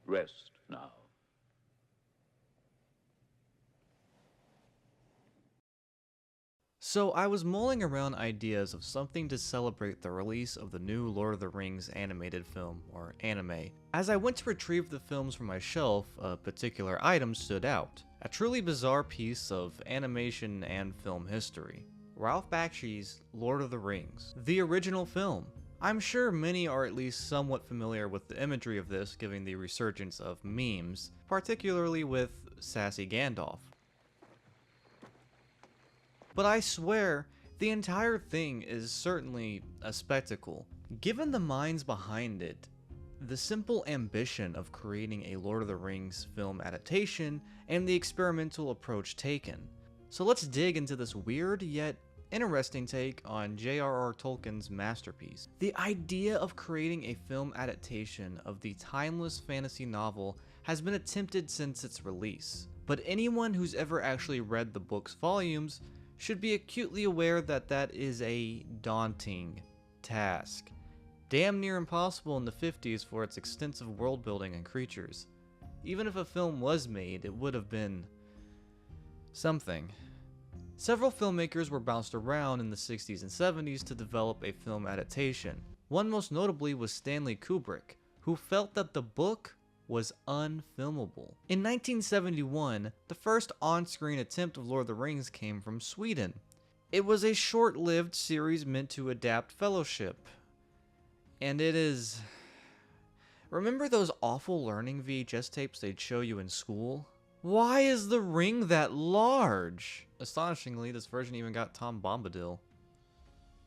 Rest now. So I was mulling around ideas of something to celebrate the release of the new Lord of the Rings animated film, or anime. As I went to retrieve the films from my shelf, a particular item stood out. A truly bizarre piece of animation and film history. Ralph Bakshi's Lord of the Rings, the original film. I'm sure many are at least somewhat familiar with the imagery of this given the resurgence of memes, particularly with sassy Gandalf. But I swear, the entire thing is certainly a spectacle. Given the minds behind it, the simple ambition of creating a Lord of the Rings film adaptation, and the experimental approach taken. So let's dig into this weird yet interesting take on J.R.R. Tolkien's masterpiece. The idea of creating a film adaptation of the timeless fantasy novel has been attempted since its release, but anyone who's ever actually read the book's volumes should be acutely aware that that is a daunting task. Damn near impossible in the 50s for its extensive world building and creatures. Even if a film was made, it would have been something. Several filmmakers were bounced around in the 60s and 70s to develop a film adaptation. One most notably was Stanley Kubrick, who felt that the book was unfilmable. In 1971, the first on-screen attempt of Lord of the Rings came from Sweden. It was a short-lived series meant to adapt Fellowship. And it is... Remember those awful learning VHS tapes they'd show you in school? Why is the ring that large? Astonishingly, this version even got Tom Bombadil.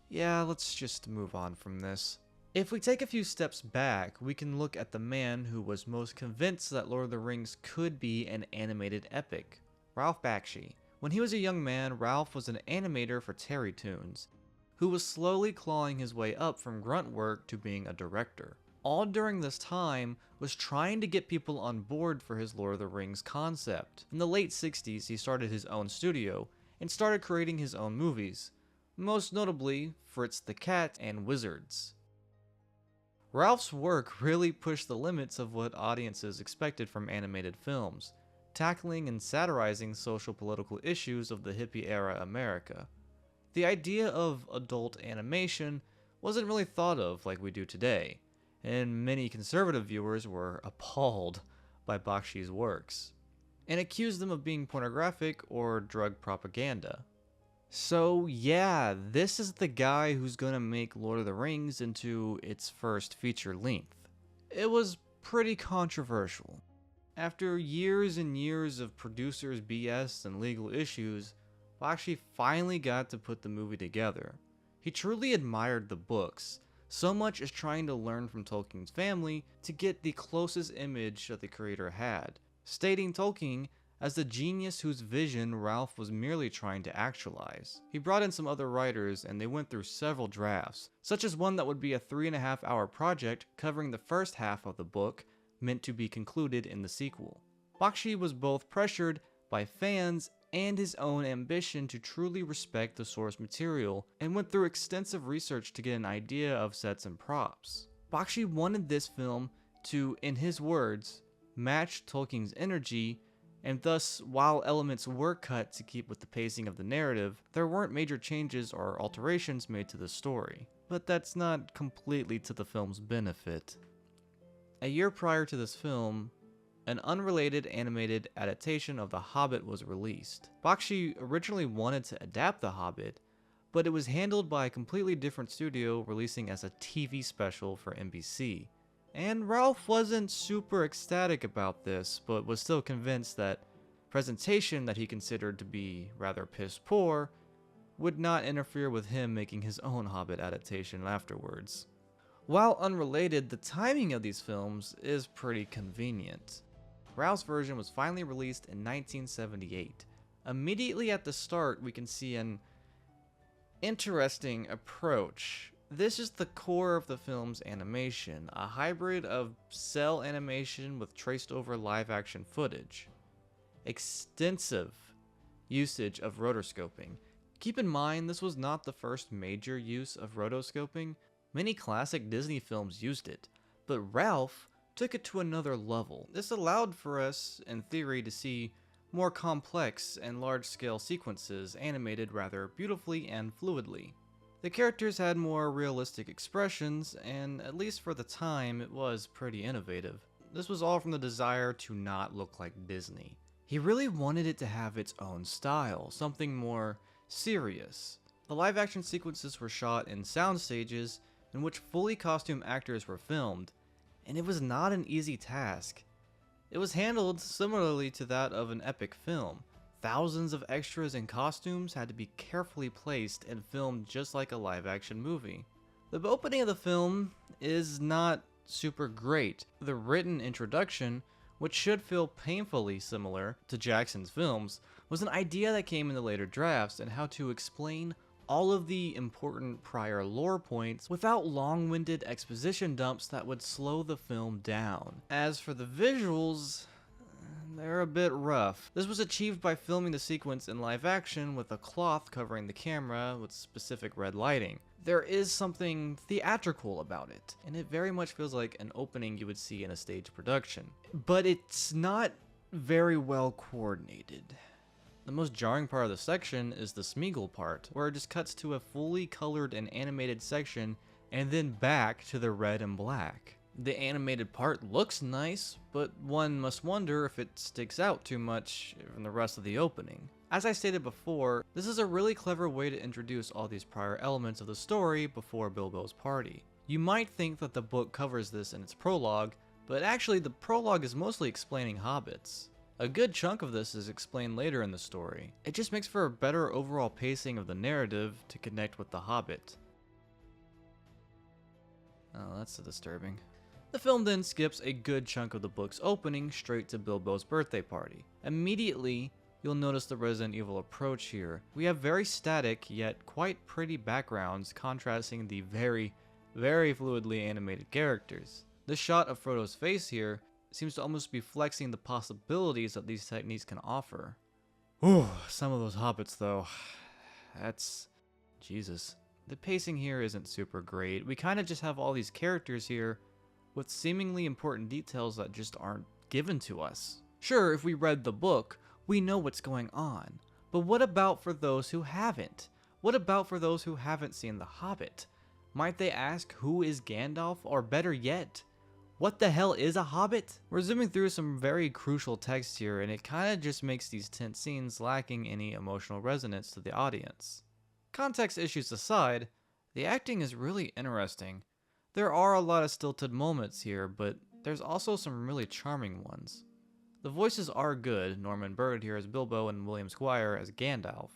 Yeah, let's just move on from this. If we take a few steps back, we can look at the man who was most convinced that Lord of the Rings could be an animated epic, Ralph Bakshi. When he was a young man, Ralph was an animator for Terry Toons, who was slowly clawing his way up from grunt work to being a director. All during this time was trying to get people on board for his Lord of the Rings concept. In the late 60s, he started his own studio and started creating his own movies, most notably Fritz the Cat and Wizards. Ralph's work really pushed the limits of what audiences expected from animated films, tackling and satirizing social political issues of the hippie-era America. The idea of adult animation wasn't really thought of like we do today, and many conservative viewers were appalled by Bakshi's works, and accused them of being pornographic or drug propaganda. So yeah, this is the guy who's gonna make Lord of the Rings into its first feature length. It was pretty controversial. After years and years of producers' BS and legal issues, Bakshi finally got to put the movie together. He truly admired the books, so much as trying to learn from Tolkien's family to get the closest image that the creator had, stating Tolkien as the genius whose vision Ralph was merely trying to actualize. He brought in some other writers and they went through several drafts, such as one that would be a 3.5-hour project covering the first half of the book, meant to be concluded in the sequel. Bakshi was both pressured by fans and his own ambition to truly respect the source material, and went through extensive research to get an idea of sets and props. Bakshi wanted this film to, in his words, match Tolkien's energy, and thus, while elements were cut to keep with the pacing of the narrative, there weren't major changes or alterations made to the story. But that's not completely to the film's benefit. A year prior to this film, an unrelated animated adaptation of The Hobbit was released. Bakshi originally wanted to adapt The Hobbit, but it was handled by a completely different studio, releasing as a TV special for NBC. And Ralph wasn't super ecstatic about this, but was still convinced that presentation that he considered to be rather piss poor would not interfere with him making his own Hobbit adaptation afterwards. While unrelated, the timing of these films is pretty convenient. Ralph's version was finally released in 1978. Immediately at the start, we can see an interesting approach. This is the core of the film's animation, a hybrid of cell animation with traced over live action footage. Extensive usage of rotoscoping. Keep in mind, this was not the first major use of rotoscoping. Many classic Disney films used it, but Ralph took it to another level. This allowed for us, in theory, to see more complex and large-scale sequences animated rather beautifully and fluidly. The characters had more realistic expressions, and at least for the time, it was pretty innovative. This was all from the desire to not look like Disney. He really wanted it to have its own style, something more serious. The live-action sequences were shot in sound stages in which fully costume actors were filmed, and it was not an easy task. It was handled similarly to that of an epic film. Thousands of extras and costumes had to be carefully placed and filmed just like a live-action movie. The opening of the film is not super great. The written introduction, which should feel painfully similar to Jackson's films, was an idea that came in the later drafts and how to explain all of the important prior lore points without long-winded exposition dumps that would slow the film down. As for the visuals, they're a bit rough. This was achieved by filming the sequence in live action with a cloth covering the camera with specific red lighting. There is something theatrical about it, and it very much feels like an opening you would see in a stage production. But it's not very well coordinated. The most jarring part of the section is the Smeagol part, where it just cuts to a fully colored and animated section and then back to the red and black. The animated part looks nice, but one must wonder if it sticks out too much from the rest of the opening. As I stated before, this is a really clever way to introduce all these prior elements of the story before Bilbo's party. You might think that the book covers this in its prologue, but actually the prologue is mostly explaining hobbits. A good chunk of this is explained later in the story. It just makes for a better overall pacing of the narrative to connect with the hobbit. Oh, that's so disturbing. The film then skips a good chunk of the book's opening straight to Bilbo's birthday party. Immediately, you'll notice the Resident Evil approach here. We have very static yet quite pretty backgrounds contrasting the very fluidly animated characters. This shot of Frodo's face here seems to almost be flexing the possibilities that these techniques can offer. Ooh, some of those hobbits though. That's... Jesus. The pacing here isn't super great. We kind of just have all these characters here with seemingly important details that just aren't given to us. Sure, if we read the book, we know what's going on. But what about for those who haven't? What about for those who haven't seen The Hobbit? Might they ask, who is Gandalf? Or better yet, what the hell is a hobbit? We're zooming through some very crucial text here, and it kinda just makes these tense scenes lacking any emotional resonance to the audience. Context issues aside, the acting is really interesting. There are a lot of stilted moments here, but there's also some really charming ones. The voices are good, Norman Bird here as Bilbo and William Squire as Gandalf.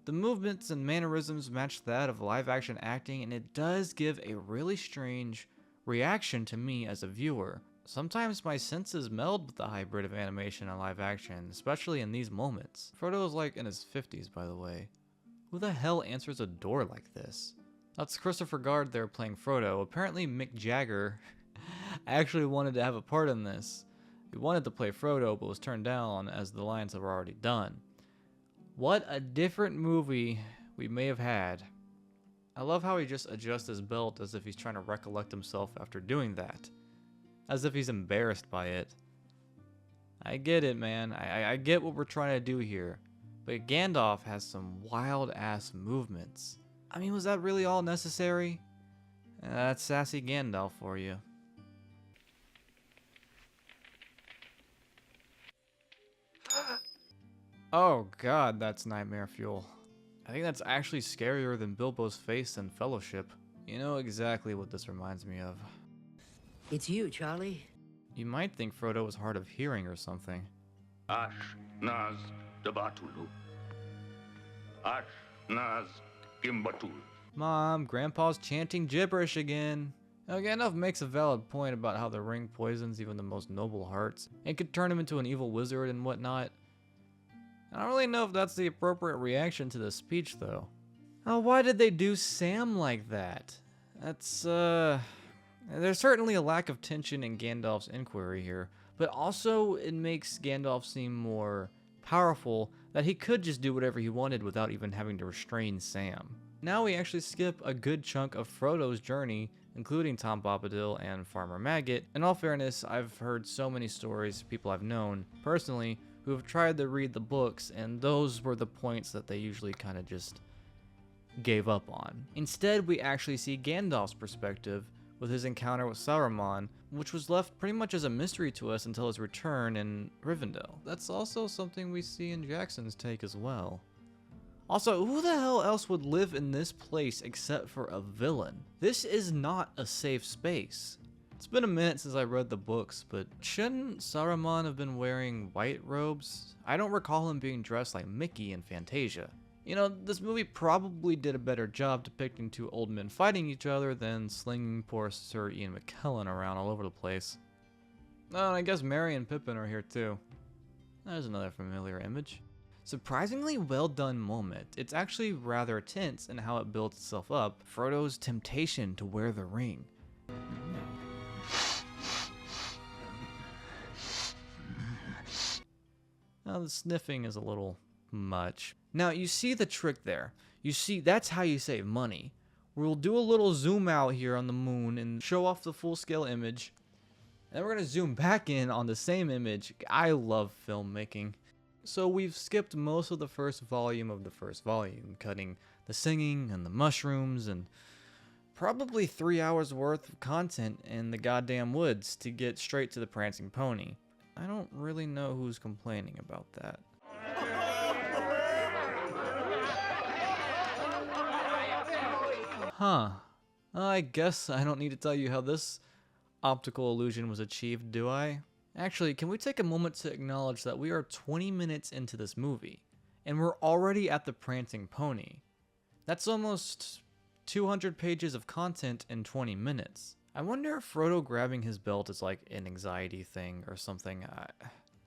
The movements and mannerisms match that of live-action acting, and it does give a really strange reaction to me as a viewer. Sometimes my senses meld with the hybrid of animation and live action, especially in these moments. Frodo is like in his 50s, by the way. Who the hell answers a door like this? That's Christopher Guard there playing Frodo. Apparently Mick Jagger actually wanted to have a part in this. He wanted to play Frodo, but was turned down as the lines were already done. What a different movie we may have had. I love how he just adjusts his belt as if he's trying to recollect himself after doing that. As if he's embarrassed by it. I get it, man. I get what we're trying to do here. But Gandalf has some wild-ass movements. I mean, was that really all necessary? That's sassy Gandalf for you. Oh god, that's nightmare fuel. I think that's actually scarier than Bilbo's face in Fellowship. You know exactly what this reminds me of. It's you, Charlie. You might think Frodo was hard of hearing or something. Ash Naz Dabatulu. Ash Naz Gimbatul. Mom, Grandpa's chanting gibberish again. Now, Gandalf makes a valid point about how the ring poisons even the most noble hearts, and could turn him into an evil wizard and whatnot. I don't really know if that's the appropriate reaction to the speech, though. Why did they do Sam like that? That's, There's certainly a lack of tension in Gandalf's inquiry here, but also it makes Gandalf seem more powerful, that he could just do whatever he wanted without even having to restrain Sam. Now we actually skip a good chunk of Frodo's journey including Tom Bombadil and Farmer Maggot. In all fairness, I've heard so many stories, people I've known personally, who have tried to read the books, and those were the points that they usually kind of just gave up on. Instead, we actually see Gandalf's perspective with his encounter with Saruman, which was left pretty much as a mystery to us until his return in Rivendell. That's also something we see in Jackson's take as well. Also, who the hell else would live in this place except for a villain? This is not a safe space. It's been a minute since I read the books, but shouldn't Saruman have been wearing white robes? I don't recall him being dressed like Mickey in Fantasia. You know, this movie probably did a better job depicting two old men fighting each other than slinging poor Sir Ian McKellen around all over the place. Oh, and I guess Merry and Pippin are here too. There's another familiar image. Surprisingly well done moment. It's actually rather tense in how it builds itself up. Frodo's temptation to wear the ring. Now the sniffing is a little much. Now you see the trick there. You see, that's how you save money. We'll do a little zoom out here on the moon and show off the full scale image. And we're gonna zoom back in on the same image. I love filmmaking. So we've skipped most of the first volume of the first volume, cutting the singing and the mushrooms and probably 3 hours worth of content in the goddamn woods to get straight to the prancing pony. I don't really know who's complaining about that. Huh. I guess I don't need to tell you how this optical illusion was achieved, do I? Actually, can we take a moment to acknowledge that we are 20 minutes into this movie, and we're already at the prancing pony? That's almost 200 pages of content in 20 minutes. I wonder if Frodo grabbing his belt is like an anxiety thing or something.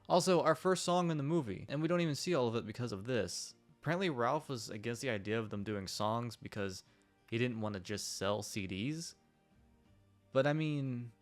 Also, our first song in the movie, and we don't even see all of it because of this. Apparently Ralph was against the idea of them doing songs because he didn't want to just sell CDs. But I mean,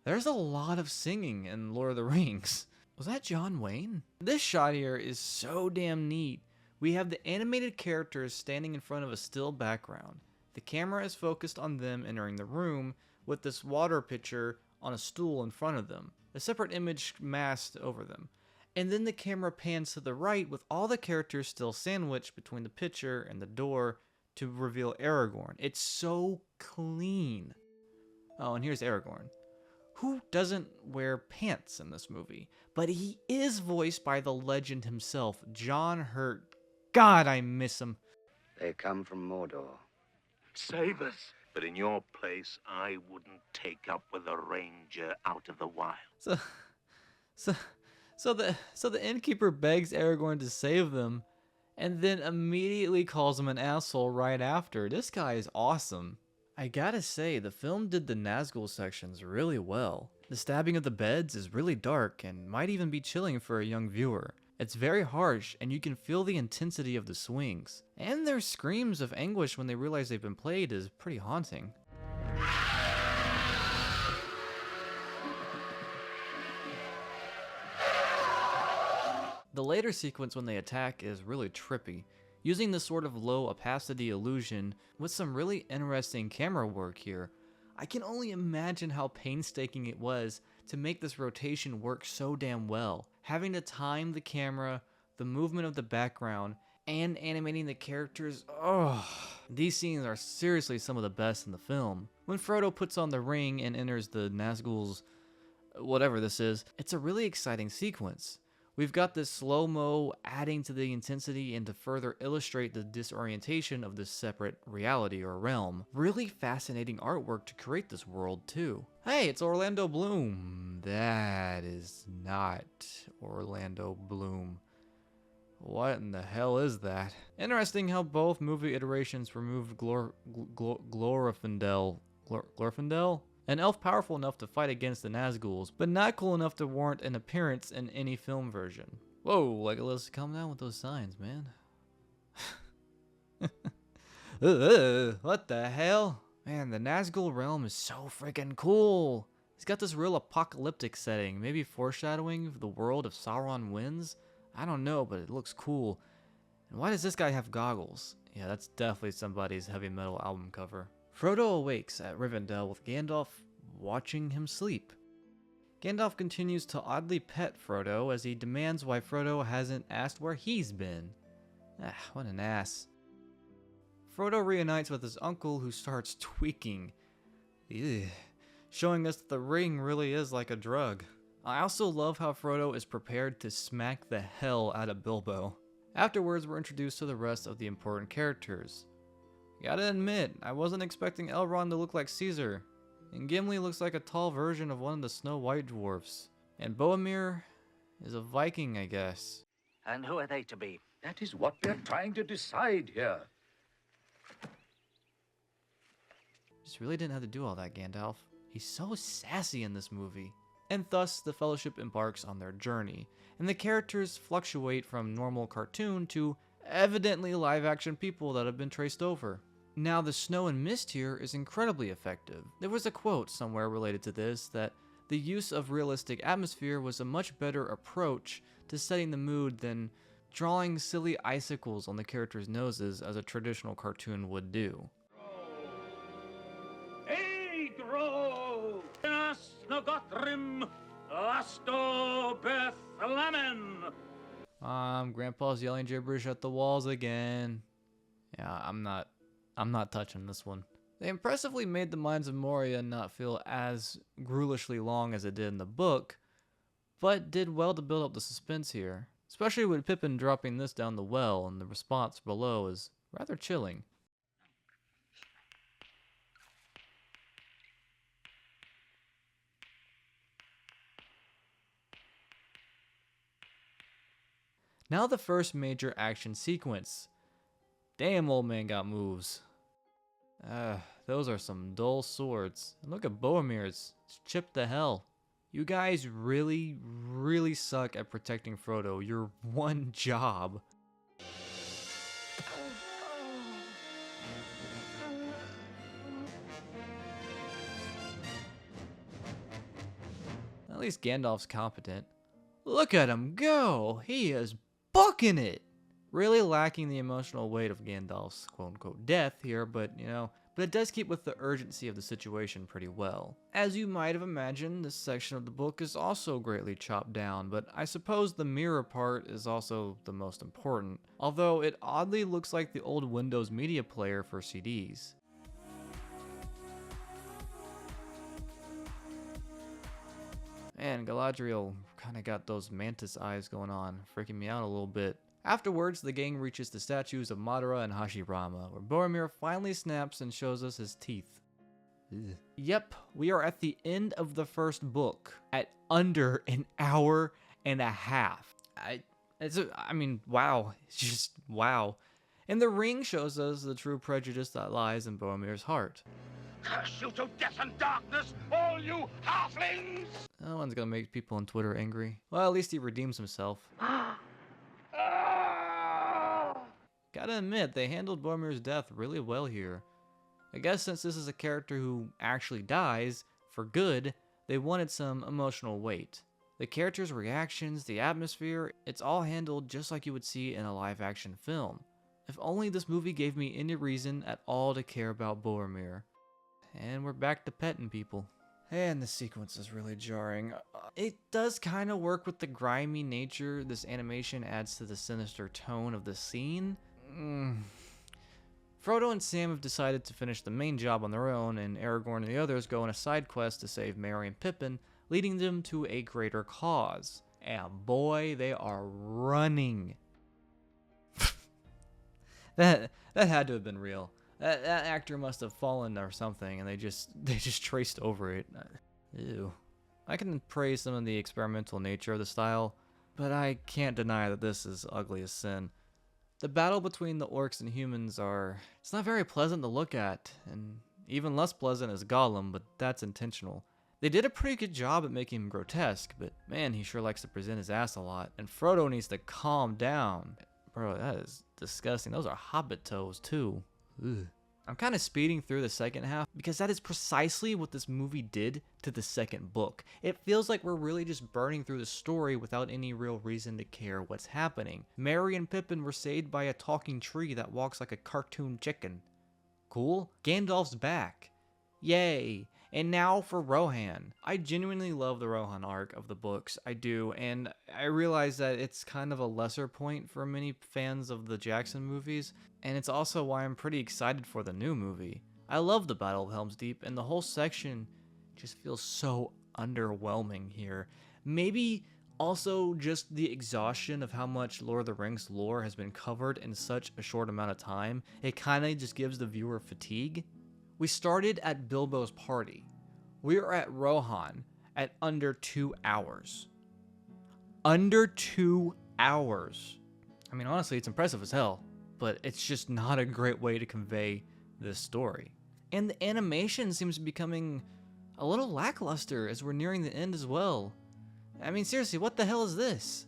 there's a lot of singing in Lord of the Rings. Was that John Wayne? This shot here is so damn neat. We have the animated characters standing in front of a still background. The camera is focused on them entering the room with this water pitcher on a stool in front of them, a separate image masked over them. And then the camera pans to the right with all the characters still sandwiched between the pitcher and the door to reveal Aragorn. It's so clean. Oh, and here's Aragorn, who doesn't wear pants in this movie, but he is voiced by the legend himself, John Hurt. God, I miss him. They come from Mordor. Save us. But in your place, I wouldn't take up with a ranger out of the wild. So the innkeeper begs Aragorn to save them, and then immediately calls him an asshole right after. This guy is awesome. I gotta say, the film did the Nazgul sections really well. The stabbing of the beds is really dark and might even be chilling for a young viewer. It's very harsh, and you can feel the intensity of the swings. And their screams of anguish when they realize they've been played is pretty haunting. The later sequence when they attack is really trippy, using this sort of low opacity illusion with some really interesting camera work here. I can only imagine how painstaking it was to make this rotation work so damn well. Having to time the camera, the movement of the background, and animating the characters. Oh, these scenes are seriously some of the best in the film. When Frodo puts on the ring and enters the Nazgul's whatever this is, it's a really exciting sequence. We've got this slow-mo adding to the intensity and to further illustrate the disorientation of this separate reality or realm. Really fascinating artwork to create this world too. Hey, it's Orlando Bloom. That is not Orlando Bloom. What in the hell is that? Interesting how both movie iterations removed Glorfindel, an elf powerful enough to fight against the Nazguls, but not cool enough to warrant an appearance in any film version. Whoa, Legolas, calm down with those signs, man. What the hell? Man, the Nazgul realm is so freaking cool. It's got this real apocalyptic setting, maybe foreshadowing the world if Sauron wins? I don't know, but it looks cool. And why does this guy have goggles? Yeah, that's definitely somebody's heavy metal album cover. Frodo awakes at Rivendell with Gandalf watching him sleep. Gandalf continues to oddly pet Frodo as he demands why Frodo hasn't asked where he's been. What an ass. Frodo reunites with his uncle, who starts tweaking, showing us that the ring really is like a drug. I also love how Frodo is prepared to smack the hell out of Bilbo. Afterwards, we're introduced to the rest of the important characters. Gotta admit, I wasn't expecting Elrond to look like Caesar, and Gimli looks like a tall version of one of the Snow White dwarfs. And Boromir is a Viking, I guess. And who are they to be? That is what we're trying to decide here. Just really didn't have to do all that, Gandalf. He's so sassy in this movie. And thus, the Fellowship embarks on their journey, and the characters fluctuate from normal cartoon to evidently live-action people that have been traced over. Now, the snow and mist here is incredibly effective. There was a quote somewhere related to this that the use of realistic atmosphere was a much better approach to setting the mood than drawing silly icicles on the characters' noses as a traditional cartoon would do. Grandpa's yelling gibberish at the walls again. Yeah, I'm not touching this one. They impressively made the Mines of Moria not feel as ghoulishly long as it did in the book, but did well to build up the suspense here, especially with Pippin dropping this down the well, and the response below is rather chilling. Now the first major action sequence. Damn, old man got moves. Those are some dull swords. And look at Boromir's. It's chipped to hell. You guys really, really suck at protecting Frodo. Your one job. At least Gandalf's competent. Look at him go! He is booking it! Really lacking the emotional weight of Gandalf's quote-unquote death here, but it does keep with the urgency of the situation pretty well. As you might have imagined, this section of the book is also greatly chopped down, but I suppose the mirror part is also the most important, although it oddly looks like the old Windows media player for CDs. Man, Galadriel kinda got those mantis eyes going on, freaking me out a little bit. Afterwards, the gang reaches the statues of Madara and Hashirama, where Boromir finally snaps and shows us his teeth. Ugh. Yep, we are at the end of the first book, at under an hour and a half. Wow. It's just wow. And the ring shows us the true prejudice that lies in Boromir's heart. Curse you to death and darkness, all you halflings! No one's gonna make people on Twitter angry. Well, at least he redeems himself. Gotta admit, they handled Boromir's death really well here. I guess since this is a character who actually dies, for good, they wanted some emotional weight. The character's reactions, the atmosphere, it's all handled just like you would see in a live-action film. If only this movie gave me any reason at all to care about Boromir. And we're back to petting people. And the sequence is really jarring. It does kind of work with the grimy nature this animation adds to the sinister tone of the scene. Frodo and Sam have decided to finish the main job on their own, and Aragorn and the others go on a side quest to save Merry and Pippin, leading them to a greater cause. And boy, they are running. That had to have been real. That actor must have fallen or something, and they just traced over it. Ew. I can praise some of the experimental nature of the style, but I can't deny that this is ugly as sin. The battle between the orcs and humans it's not very pleasant to look at, and even less pleasant is Gollum, but that's intentional. They did a pretty good job at making him grotesque, but man, he sure likes to present his ass a lot, and Frodo needs to calm down. Bro, that is disgusting. Those are hobbit toes, too. Ugh. I'm kind of speeding through the second half because that is precisely what this movie did to the second book. It feels like we're really just burning through the story without any real reason to care what's happening. Merry and Pippin were saved by a talking tree that walks like a cartoon chicken. cool. Gandalf's back. Yay. And now for Rohan. I genuinely love the Rohan arc of the books. I do. And I realize that it's kind of a lesser point for many fans of the Jackson movies. And it's also why I'm pretty excited for the new movie. I love the Battle of Helm's Deep, and the whole section just feels so underwhelming here. Maybe also just the exhaustion of how much Lord of the Rings lore has been covered in such a short amount of time. It kind of just gives the viewer fatigue. We started at Bilbo's party. We are at Rohan at under 2 hours. Under 2 hours. I mean, honestly, it's impressive as hell, but it's just not a great way to convey this story. And the animation seems to be becoming a little lackluster as we're nearing the end as well. I mean, seriously, what the hell is this?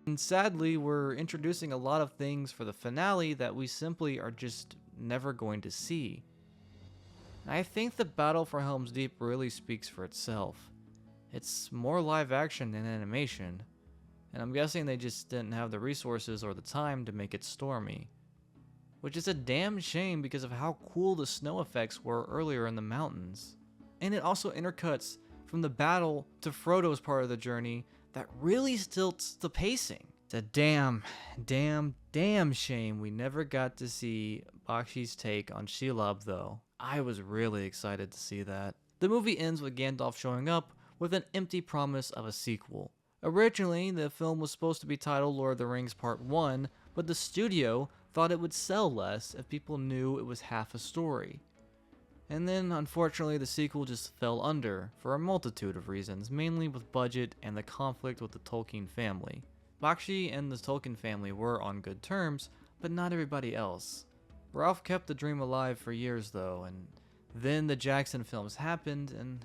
And sadly, we're introducing a lot of things for the finale that we simply are just never going to see. I think the Battle for Helm's Deep really speaks for itself. It's more live action than animation, and I'm guessing they just didn't have the resources or the time to make it stormy. Which is a damn shame because of how cool the snow effects were earlier in the mountains. And it also intercuts from the battle to Frodo's part of the journey that really stilts the pacing. It's a damn shame we never got to see Bakshi's take on Shelob though. I was really excited to see that. The movie ends with Gandalf showing up with an empty promise of a sequel. Originally, the film was supposed to be titled Lord of the Rings Part 1, but the studio thought it would sell less if people knew it was half a story. And then, unfortunately, the sequel just fell under for a multitude of reasons, mainly with budget and the conflict with the Tolkien family. Bakshi and the Tolkien family were on good terms, but not everybody else. Ralph kept the dream alive for years though, and then the Jackson films happened, and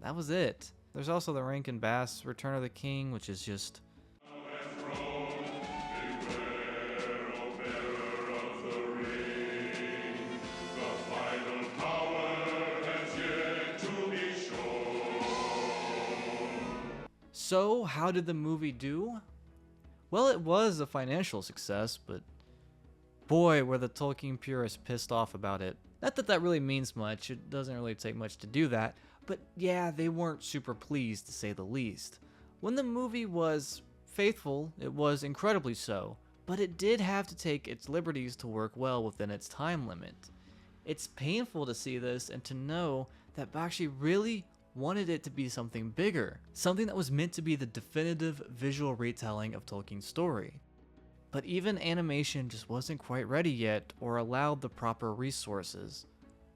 that was it. There's also the Rankin Bass Return of the King, which is just... So, how did the movie do? Well, it was a financial success, but boy, were the Tolkien purists pissed off about it. Not that that really means much, it doesn't really take much to do that, but yeah, they weren't super pleased to say the least. When the movie was faithful, it was incredibly so, but it did have to take its liberties to work well within its time limit. It's painful to see this and to know that Bakshi really wanted it to be something bigger, something that was meant to be the definitive visual retelling of Tolkien's story. But even animation just wasn't quite ready yet or allowed the proper resources.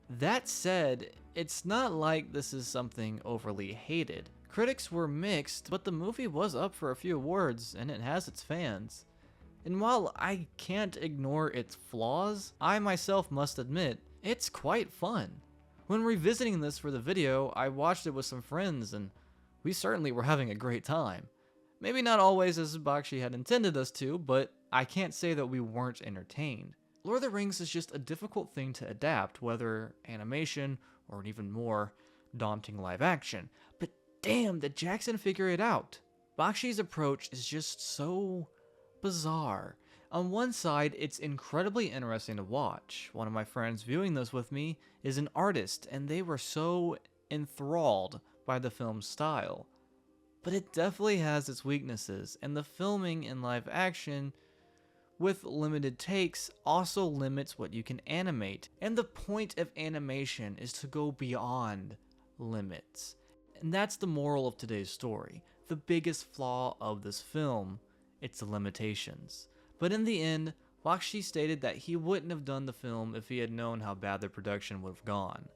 That said, it's not like this is something overly hated. Critics were mixed, but the movie was up for a few awards and it has its fans. And while I can't ignore its flaws, I myself must admit, it's quite fun. When revisiting this for the video, I watched it with some friends and we certainly were having a great time. Maybe not always as Bakshi had intended us to, but I can't say that we weren't entertained. Lord of the Rings is just a difficult thing to adapt, whether animation or an even more daunting live action. But damn, did Jackson figure it out. Bakshi's approach is just so bizarre. On one side, it's incredibly interesting to watch. One of my friends viewing this with me is an artist, and they were so enthralled by the film's style. But it definitely has its weaknesses, and the filming in live action with limited takes also limits what you can animate. And the point of animation is to go beyond limits. And that's the moral of today's story. The biggest flaw of this film, it's the limitations. But in the end, Bakshi stated that he wouldn't have done the film if he had known how bad the production would have gone.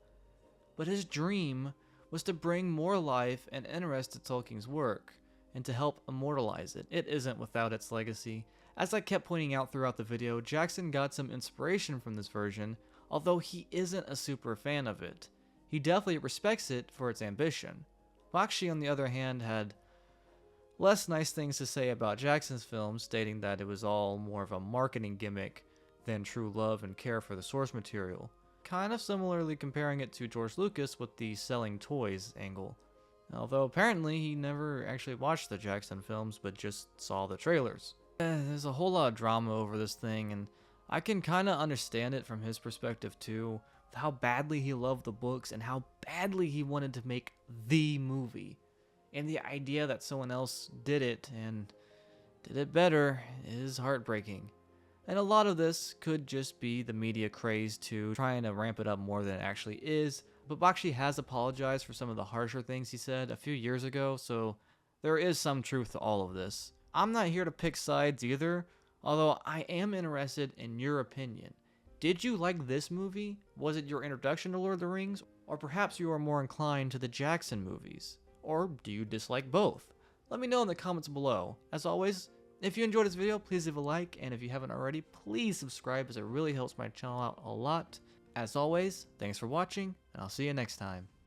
But his dream was to bring more life and interest to Tolkien's work, and to help immortalize it. It isn't without its legacy. As I kept pointing out throughout the video, Jackson got some inspiration from this version, although he isn't a super fan of it. He definitely respects it for its ambition. Bakshi, on the other hand, had less nice things to say about Jackson's film, stating that it was all more of a marketing gimmick than true love and care for the source material. Kind of similarly comparing it to George Lucas with the selling toys angle. Although apparently he never actually watched the Jackson films, but just saw the trailers. There's a whole lot of drama over this thing, and I can kind of understand it from his perspective too, how badly he loved the books and how badly he wanted to make the movie. And the idea that someone else did it and did it better is heartbreaking. And a lot of this could just be the media craze to trying to ramp it up more than it actually is. But Bakshi has apologized for some of the harsher things he said a few years ago, so there is some truth to all of this. I'm not here to pick sides either, although I am interested in your opinion. Did you like this movie? Was it your introduction to Lord of the Rings? Or perhaps you are more inclined to the Jackson movies? Or do you dislike both? Let me know in the comments below. As always, if you enjoyed this video, please leave a like, and if you haven't already, please subscribe as it really helps my channel out a lot. As always, thanks for watching, and I'll see you next time.